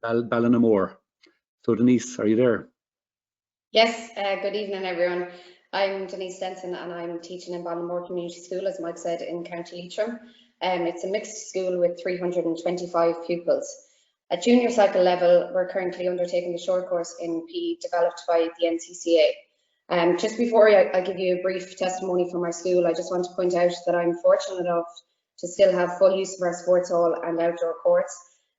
Ballinamore. So Denise, are you there? Yes, good evening everyone. I'm Denise Stenson and I'm teaching in Ballinamore Community School, as Mike said, in County Leitrim. It's a mixed school with 325 pupils. At junior cycle level, we're currently undertaking the short course in PE developed by the NCCA. Just before I give you a brief testimony from our school, I just want to point out that I'm fortunate enough to still have full use of our sports hall and outdoor courts.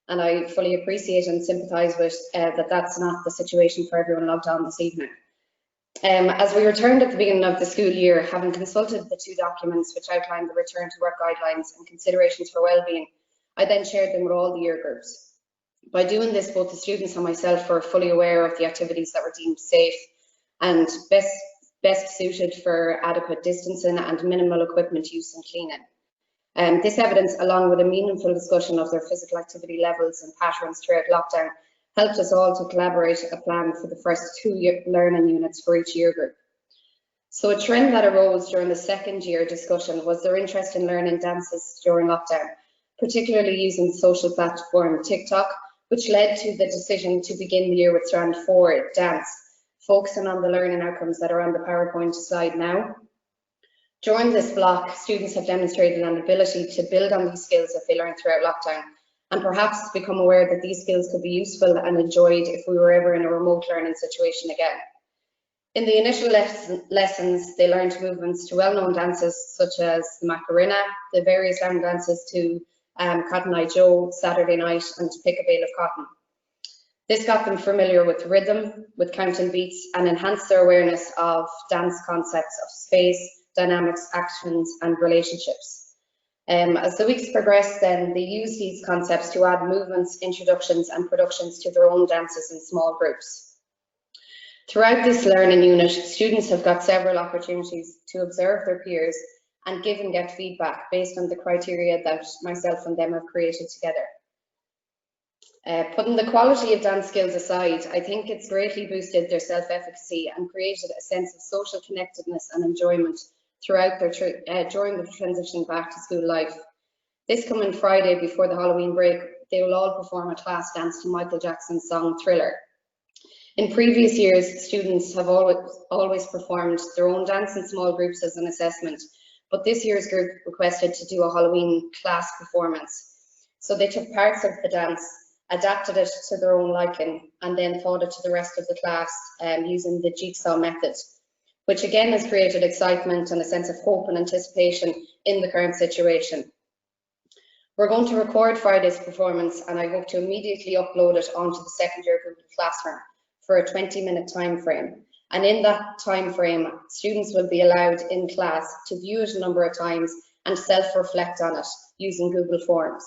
And I fully appreciate and sympathise with that that's not the situation for everyone logged on this evening. As we returned at the beginning of the school year, having consulted the two documents which outline the return to work guidelines and considerations for wellbeing, I then shared them with all the year groups. By doing this, both the students and myself were fully aware of the activities that were deemed safe and best suited for adequate distancing and minimal equipment use and cleaning. This evidence, along with a meaningful discussion of their physical activity levels and patterns throughout lockdown, helped us all to collaborate a plan for the first 2 learning units for each year group. So a trend that arose during the second year discussion was their interest in learning dances during lockdown, particularly using the social platform TikTok, which led to the decision to begin the year with strand 4, dance, focusing on the learning outcomes that are on the PowerPoint slide now. During this block, students have demonstrated an ability to build on these skills that they learned throughout lockdown, and perhaps become aware that these skills could be useful and enjoyed if we were ever in a remote learning situation again. In the initial lessons, they learned movements to well-known dances such as the Macarena, the various line dances to Cotton Eye Joe, Saturday Night, and Pick a Bale of Cotton. This got them familiar with rhythm, with counting beats, and enhanced their awareness of dance concepts of space, dynamics, actions, and relationships. As the weeks progressed, then they used these concepts to add movements, introductions, and productions to their own dances in small groups. Throughout this learning unit, students have got several opportunities to observe their peers and give and get feedback based on the criteria that myself and them have created together. Putting the quality of dance skills aside, I think it's greatly boosted their self-efficacy and created a sense of social connectedness and enjoyment throughout their during the transition back to school life. This coming Friday before the Halloween break, they will all perform a class dance to Michael Jackson's song Thriller. In previous years, students have always performed their own dance in small groups as an assessment, but this year's group requested to do a Halloween class performance. So they took parts of the dance, adapted it to their own liking, and then taught it to the rest of the class using the jigsaw method, which again has created excitement and a sense of hope and anticipation in the current situation. We're going to record Friday's performance, and I hope to immediately upload it onto the second year Google Classroom for a 20-minute time frame. And in that time frame, students will be allowed in class to view it a number of times and self-reflect on it using Google Forms.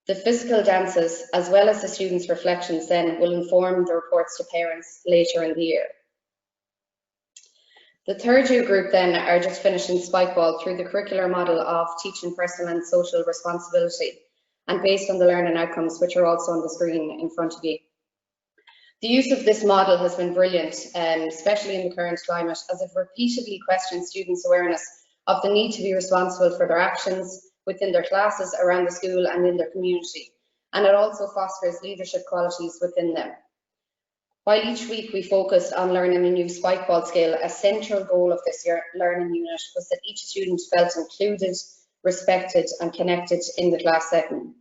The physical dances, as well as the students' reflections then, will inform the reports to parents later in the year. The third year group then are just finishing Spikeball through the curricular model of teaching personal and social responsibility, and based on the learning outcomes, which are also on the screen in front of you. The use of this model has been brilliant, especially in the current climate, as it repeatedly questions students' awareness of the need to be responsible for their actions within their classes, around the school, and in their community. And it also fosters leadership qualities within them. While each week we focused on learning a new Spikeball skill, a central goal of this learning unit was that each student felt included, respected, and connected in the class setting.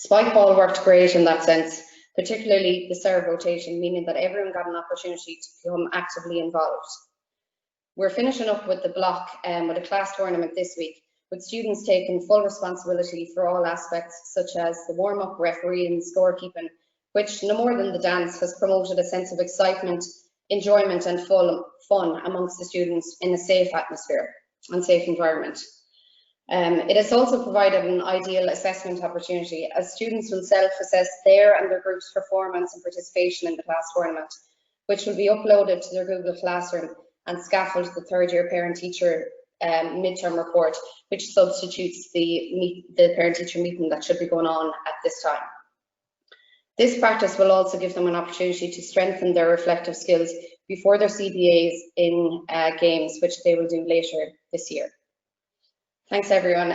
Spikeball worked great in that sense, particularly the serve rotation, meaning that everyone got an opportunity to become actively involved. We're finishing up with the block with a class tournament this week, with students taking full responsibility for all aspects, such as the warm-up, refereeing, scorekeeping, which, no more than the dance, has promoted a sense of excitement, enjoyment, and fun amongst the students in a safe atmosphere and safe environment. It has also provided an ideal assessment opportunity, as students will self-assess their and their group's performance and participation in the class tournament, which will be uploaded to their Google Classroom and scaffold the third-year parent-teacher midterm report, which substitutes the parent-teacher meeting that should be going on at this time. This practice will also give them an opportunity to strengthen their reflective skills before their CBAs in games, which they will do later this year. Thanks everyone.